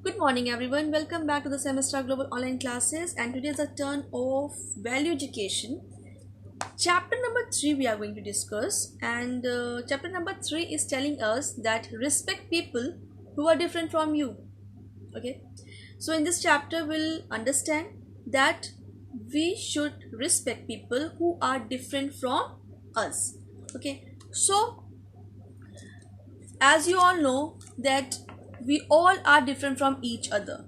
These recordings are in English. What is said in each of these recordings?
Good morning, everyone. Welcome back to the Semester Global Online Classes. And today is the turn of value education. Chapter number 3 we are going to discuss. And chapter number 3 is telling us that respect people who are different from you. Okay. So, in this chapter, we'll understand that we should respect people who are different from us. Okay. So, as you all know, that we all are different from each other.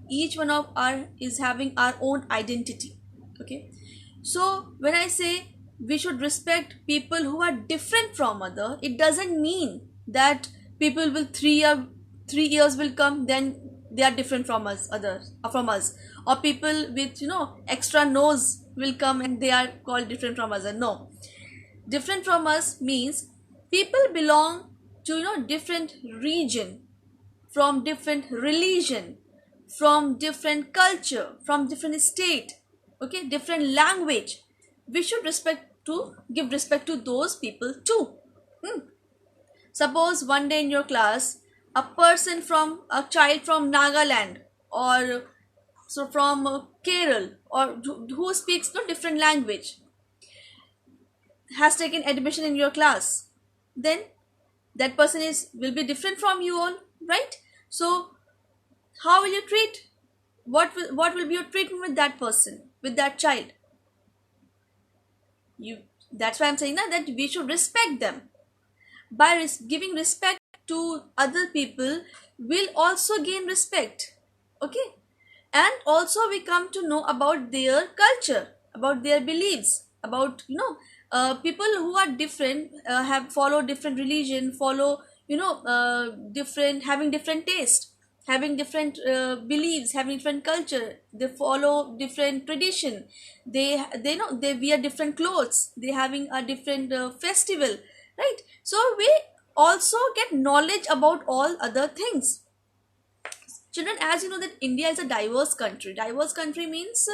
Each one of our is having our own identity. Okay, so when I say we should respect people who are different from other, it doesn't mean that people will 3 years will come, then they are different from us, others from us, or people with extra nose will come and they are called different from us. No, different from us means people belong to different region, from different religion, from different culture, from different state, okay, different language. We should give respect to those people too. Hmm. Suppose one day in your class, a child from Nagaland, or so from Kerala, or who speaks no different language, has taken admission in your class, then that person is will be different from you all, right? So how will you treat, what will be your treatment with that person, with that child? You That's why I'm saying that we should respect them. By giving respect to other people, we'll also gain respect. Okay, and also we come to know about their culture, about their beliefs, about people who are different, have follow different religion, follow different, having different taste, having different beliefs, having different culture, they follow different tradition, they know they wear different clothes, they having a different festival, right? So we also get knowledge about all other things. Children, as you know that India is a diverse country. Diverse country means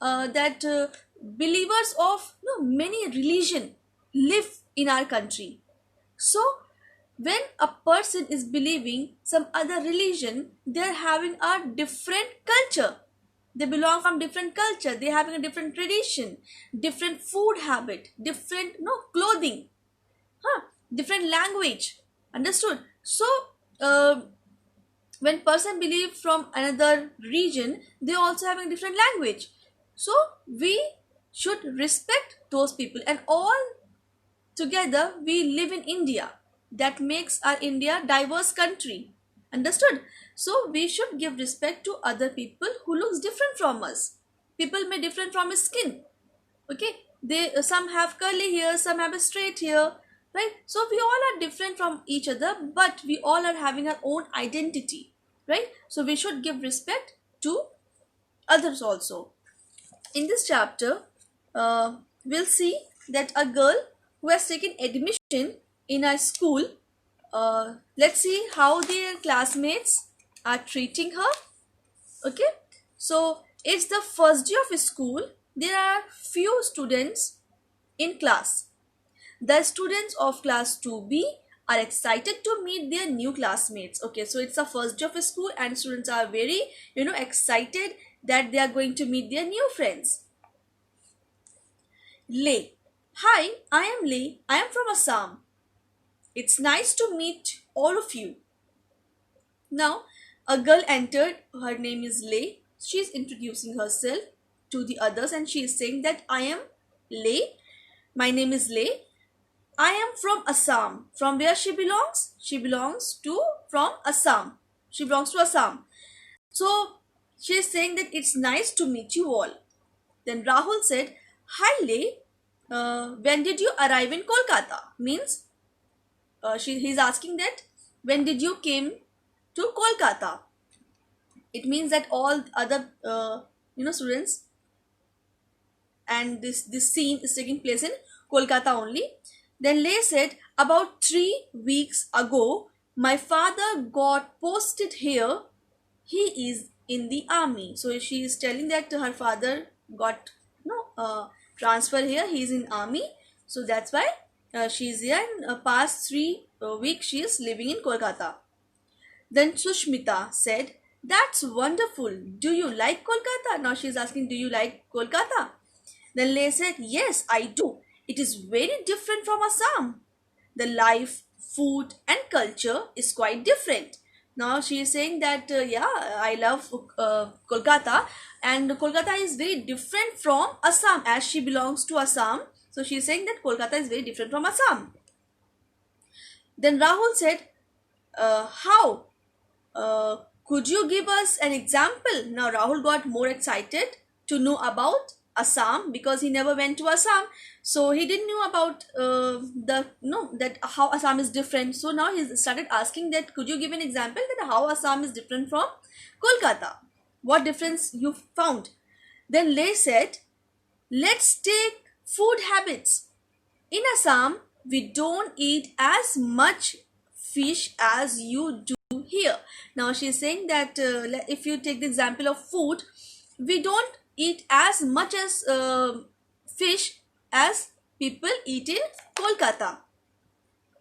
that believers of many religion live in our country. So when a person is believing some other religion, they're having a different culture, they belong from different culture, they're having a different tradition, different food habit, different clothing, huh? Different language. Understood? So uh, when person believe from another region, they also having different language. So we should respect those people, and all together we live in India. That makes our India diverse country. Understood? So we should give respect to other people who looks different from us. People may different from his skin. Okay, they some have curly hair, some have a straight hair, right? So we all are different from each other, but we all are having our own identity, right? So we should give respect to others also. In this chapter, we'll see that a girl who has taken admission in a school, let's see how their classmates are treating her. Okay, so it's the first day of school. There are few students in class. The students of class 2B are excited to meet their new classmates. Okay, so it's the first day of school and students are very excited that they are going to meet their new friends. Lay. Hi, I am Lay. I am from Assam. It's nice to meet all of you. Now, a girl entered. Her name is Lay. She is introducing herself to the others and she is saying that I am Lay. My name is Lay. I am from Assam. From where she belongs? She belongs to from Assam. She belongs to Assam. So she is saying that it's nice to meet you all. Then Rahul said, "Hi Lay, when did you arrive in Kolkata?" Means he's asking that when did you came to Kolkata? It means that all other students, and this scene is taking place in Kolkata only. Then Lay said, about 3 weeks ago, my father got posted here. He is in the army. So she is telling that her father got transfer here. He is in army. So that's why she is here. And past 3 weeks she is living in Kolkata. Then Sushmita said, That's wonderful. Do you like Kolkata? Now she's asking, do you like Kolkata? Then Lay said, yes, I do. It is very different from Assam. The life, food, and culture is quite different. Now she is saying that, yeah, I love Kolkata, and Kolkata is very different from Assam as she belongs to Assam. So she is saying that Kolkata is very different from Assam. Then Rahul said, how? Could you give us an example? Now Rahul got more excited to know about Assam because he never went to Assam, so he didn't know about the no that how Assam is different. So now he started asking that could you give an example that how Assam is different from Kolkata? What difference you found? Then Lay said, let's take food habits. In Assam, we don't eat as much fish as you do here. Now she's saying that if you take the example of food, we don't eat as much as fish as people eat in Kolkata.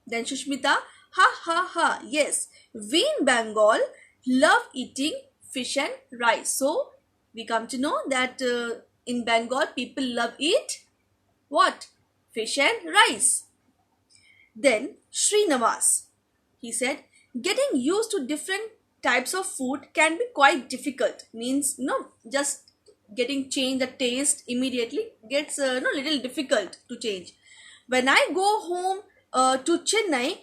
Then Shushmita, ha ha ha, yes, we in Bengal love eating fish and rice. So we come to know that in Bengal people love eat what? Fish and rice. Then Srinivas, he said, getting used to different types of food can be quite difficult. Means just getting change the taste immediately gets little difficult to change. When I go home to Chennai,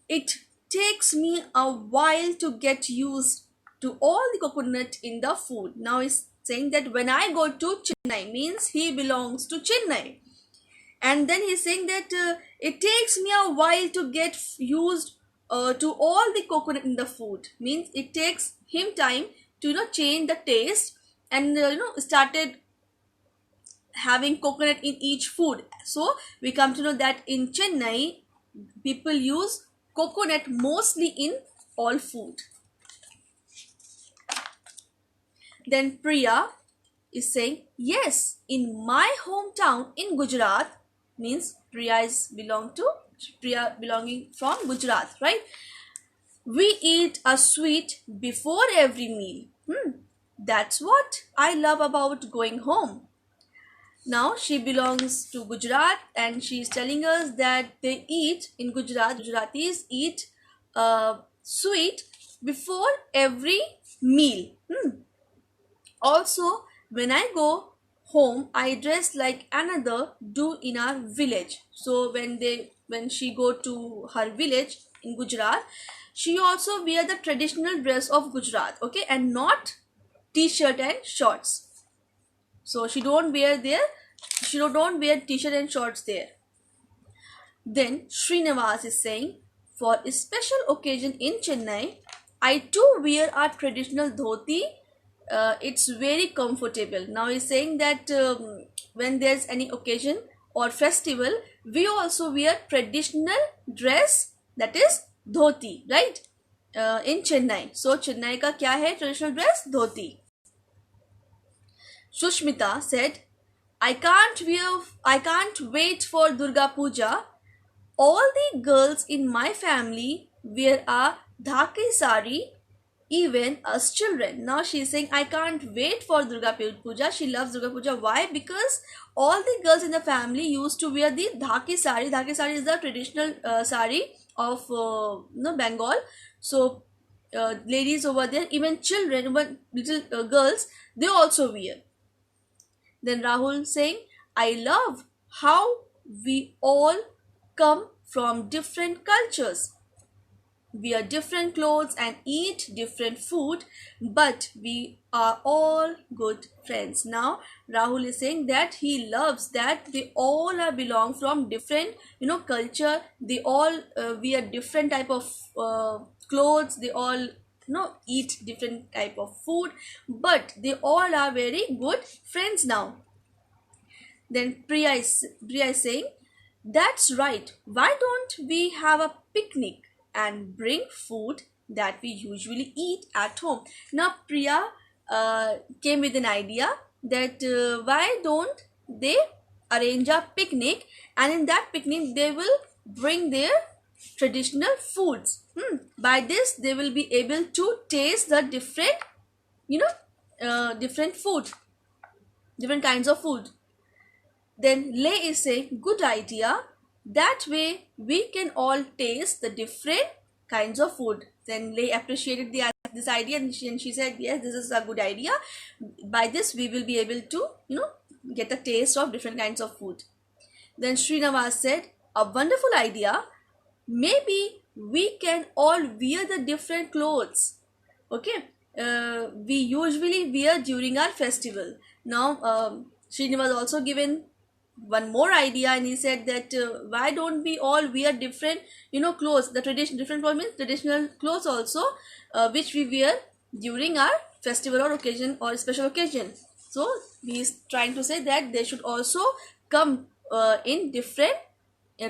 it takes me a while to get used to all the coconut in the food. Now he's saying that when I go to Chennai means he belongs to Chennai, and then he's saying that it takes me a while to get used to all the coconut in the food. Means it takes him time to change the taste and started having coconut in each food. So we come to know that in Chennai people use coconut mostly in all food. Then Priya is saying, yes, in my hometown in Gujarat, means Priya belonging from Gujarat, right? We eat a sweet before every meal. That's what I love about going home. Now she belongs to Gujarat and she is telling us that they eat in Gujarat, Gujaratis eat sweet before every meal. Also, when I go home, I dress like another do in our village. So when she go to her village in Gujarat, she also wear the traditional dress of Gujarat, okay, and not t-shirt and shorts. So she don't wear t-shirt and shorts there. Then Srinivas is saying, for a special occasion in Chennai, I too wear our traditional dhoti. It's very comfortable. Now he's saying that when there's any occasion or festival, we also wear traditional dress, that is dhoti, right? In Chennai. So Chennai ka kya hai traditional dress? Dhoti. Sushmita said, I can't wait for Durga Puja. All the girls in my family wear a dhaki sari, even us children. Now she is saying, I can't wait for Durga Puja. She loves Durga Puja. Why? Because all the girls in the family used to wear the dhaki sari. Dhaki sari is the traditional sari of Bengal. So ladies over there, even children, even little girls, they also wear. Then Rahul saying, I love how we all come from different cultures, wear different clothes and eat different food, but we are all good friends. Now Rahul is saying that he loves that they all are belong from different culture. They all wear different type of clothes. They all eat different type of food, but they all are very good friends now. Then Priya is saying, that's right. Why don't we have a picnic and bring food that we usually eat at home? Now Priya came with an idea that why don't they arrange a picnic, and in that picnic they will bring their traditional foods. By this they will be able to taste the different, you know, different food, different kinds of food. Then Lay is saying, good idea. That way we can all taste the different kinds of food. Then Lay appreciated this idea, and she said, yes, this is a good idea. By this we will be able to, get a taste of different kinds of food. Then Srinivas said, a wonderful idea. Maybe we can all wear the different clothes. Okay, we usually wear during our festival. Now, Srinivas also given one more idea, and he said that why don't we all wear different, clothes? The tradition, different clothes means traditional clothes also, which we wear during our festival or occasion or special occasion. So he is trying to say that they should also come in different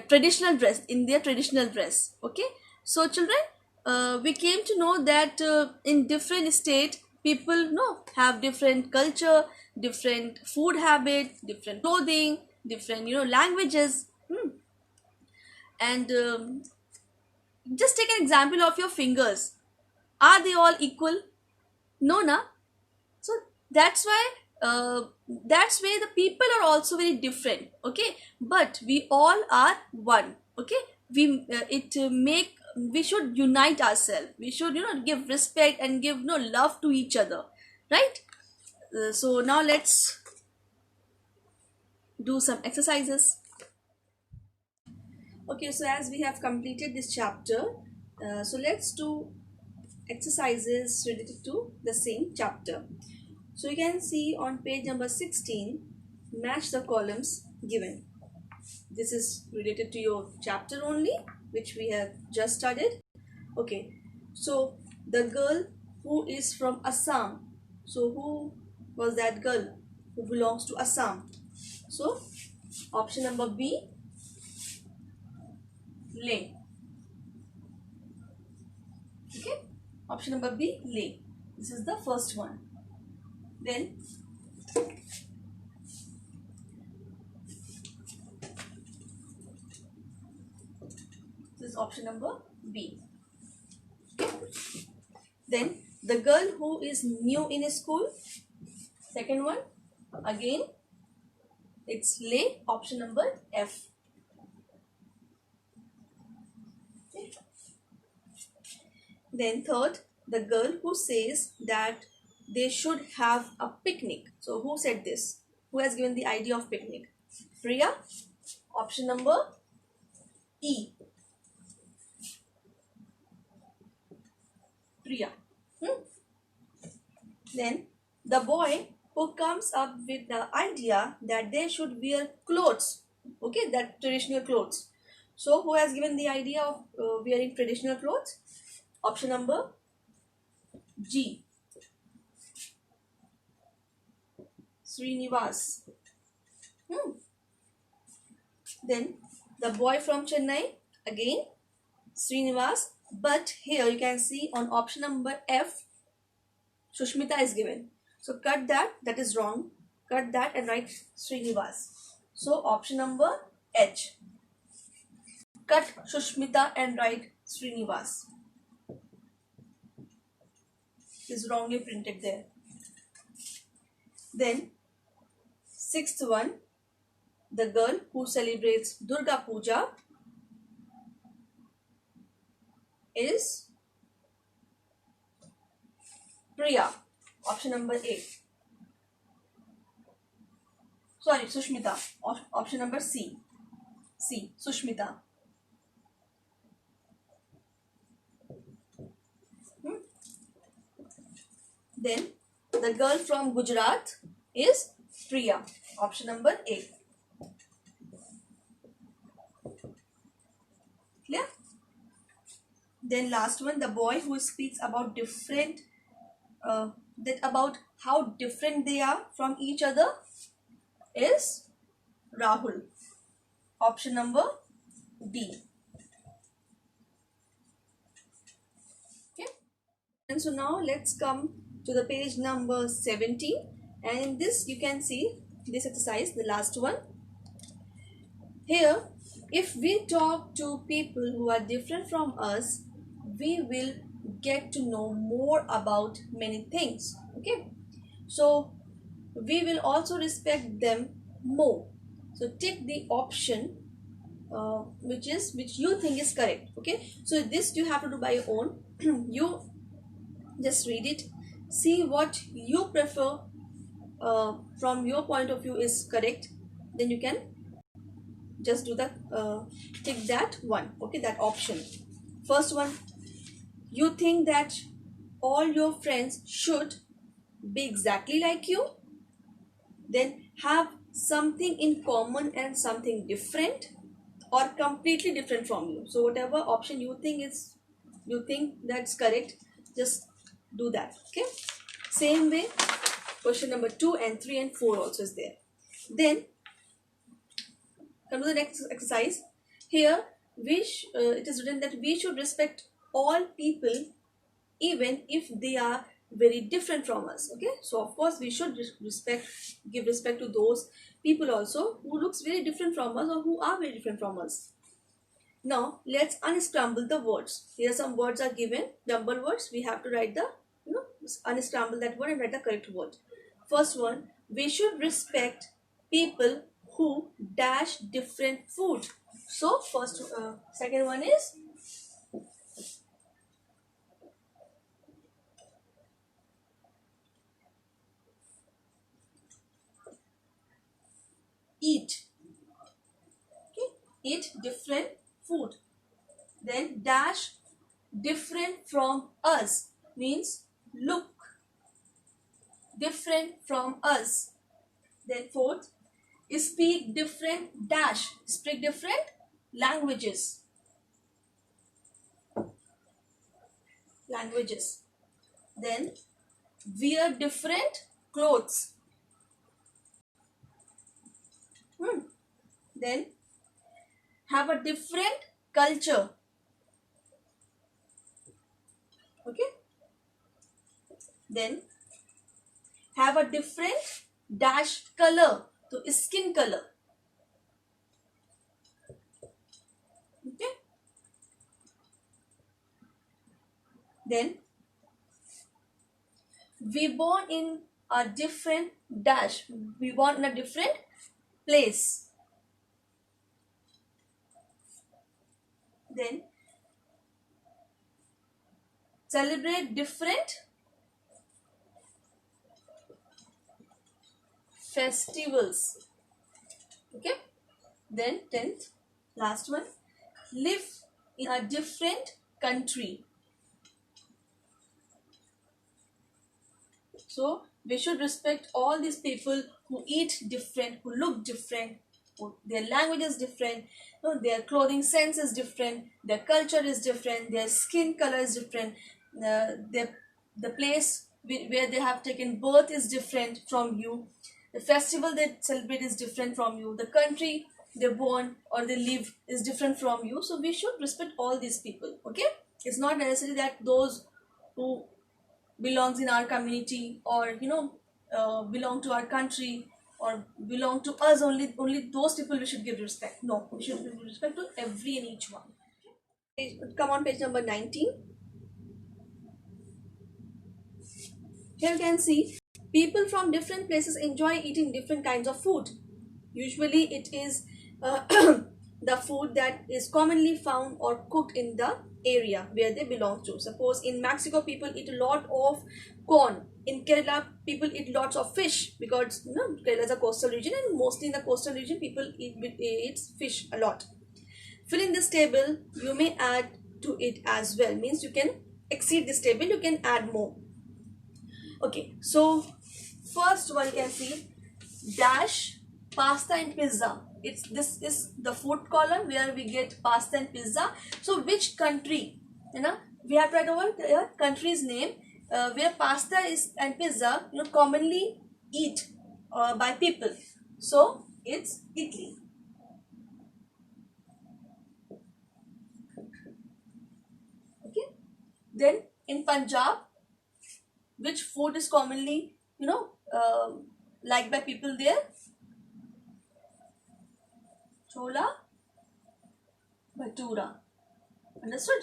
traditional dress, in their traditional dress. Okay, so children, we came to know that in different state people have different culture, different food habit, different clothing, different languages. And just take an example of your fingers. Are they all equal? No, na. So that's why, that's why the people are also very different. Okay, but we all are one. Okay, we should unite ourselves. We should give respect and give love to each other, right? So now let's do some exercises. Okay, so as we have completed this chapter, so let's do exercises related to the same chapter. So you can see on page number 16, match the columns given. This is related to your chapter only, which we have just studied. Okay, so the girl who is from Assam. So who was that girl who belongs to Assam? So option number B, Lay. Okay, option number B, Lay. This is the first one. Then this is option number B. Okay. Then the girl who is new in school. Second one, again it's Lay, option number F. Okay. Then third, the girl who says that they should have a picnic. So who said this? Who has given the idea of picnic? Priya, option number E. Priya. Then the boy who comes up with the idea that they should wear clothes. Okay, that traditional clothes. So who has given the idea of wearing traditional clothes? Option number G. Srinivas. Then the boy from Chennai, again Srinivas, but here you can see on option number F, Sushmita is given. So cut that, that is wrong. Cut that and write Srinivas. So option number H. Cut Sushmita and write Srinivas. Is wrongly printed there. Then sixth one, the girl who celebrates Durga Puja is Priya, option number A. Sorry, Sushmita, option number C. C, Sushmita. Then the girl from Gujarat is Priya, option number A. Clear? Then last one, the boy who speaks about different, about how different they are from each other is Rahul, option number D. Okay. And so now let's come to the page number 17, and in this you can see this exercise, the last one. Here, if we talk to people who are different from us, we will get to know more about many things. Okay, so we will also respect them more. So take the option which you think is correct. Okay, so this you have to do by your own. You just read it, see what you prefer from your point of view is correct, then you can just do the tick that one. Okay, that option. First one, you think that all your friends should be exactly like you, then have something in common and something different, or completely different from you. So whatever option you think that's correct, just do that. Okay, same way question number 2 and 3 and 4 also is there. Then come to the next exercise. Here it is written that we should respect all people even if they are very different from us. Okay, so of course we should give respect to those people also who looks very different from us or who are very different from us. Now let's unscramble the words. Here some words are given, jumble words. We have to write the, unscramble that word and write the correct word. First one, we should respect people who dash different food. So second one is eat. Okay, eat different food. Then dash different from us means look different from us. Then fourth, speak different dash, speak different languages. Then wear different clothes. Then have a different culture. Okay, then have a different dash color, so skin color. Okay, then we born in a different dash, we born in a different place. Then celebrate different festivals. Okay, then 10th, last one, live in a different country. So we should respect all these people who eat different, who look different, who, their language is different, their clothing sense is different, their culture is different, their skin color is different, the place where they have taken birth is different from you, the festival they celebrate is different from you, the country they're born or they live is different from you. So we should respect all these people. Okay, it's not necessary that those who belongs in our community or belong to our country or belong to us only those people we should give respect. No, we should give respect to every and each one. Come on, page number 19. Here you can see people from different places enjoy eating different kinds of food. Usually it is the food that is commonly found or cooked in the area where they belong to. Suppose in Mexico people eat a lot of corn. In Kerala people eat lots of fish because Kerala is a coastal region and mostly in the coastal region people eat fish a lot. Filling this table, you may add to it as well. Means you can exceed this table, you can add more. Okay, so first one you can see dash pasta and pizza. This is the food column where we get pasta and pizza. So which country, we have to write over the country's name where pasta is and pizza commonly eat by people. So it's Italy. Okay, then in Punjab, which food is commonly liked by people there? Chola Bhatura. Understood?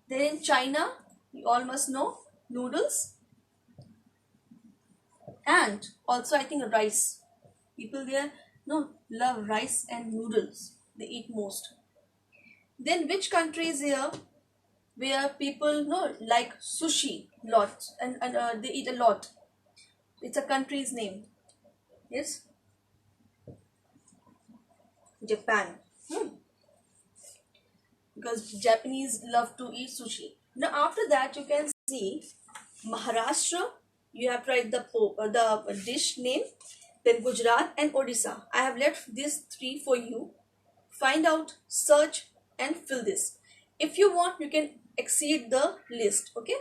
Then in China, you all must know noodles, and also I think rice. People there no love rice and noodles. They eat most. Then which country is here where people know like sushi lots and they eat a lot? It's a country's name. Yes, Japan. Hmm. Because Japanese love to eat sushi. Now after that you can see Maharashtra. You have tried the dish name. Then Gujarat and Odisha. I have left these three for you. Find out, search, and fill this. If you want, you can exceed the list. Okay,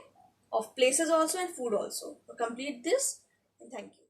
of places also and food also. Complete this and thank you.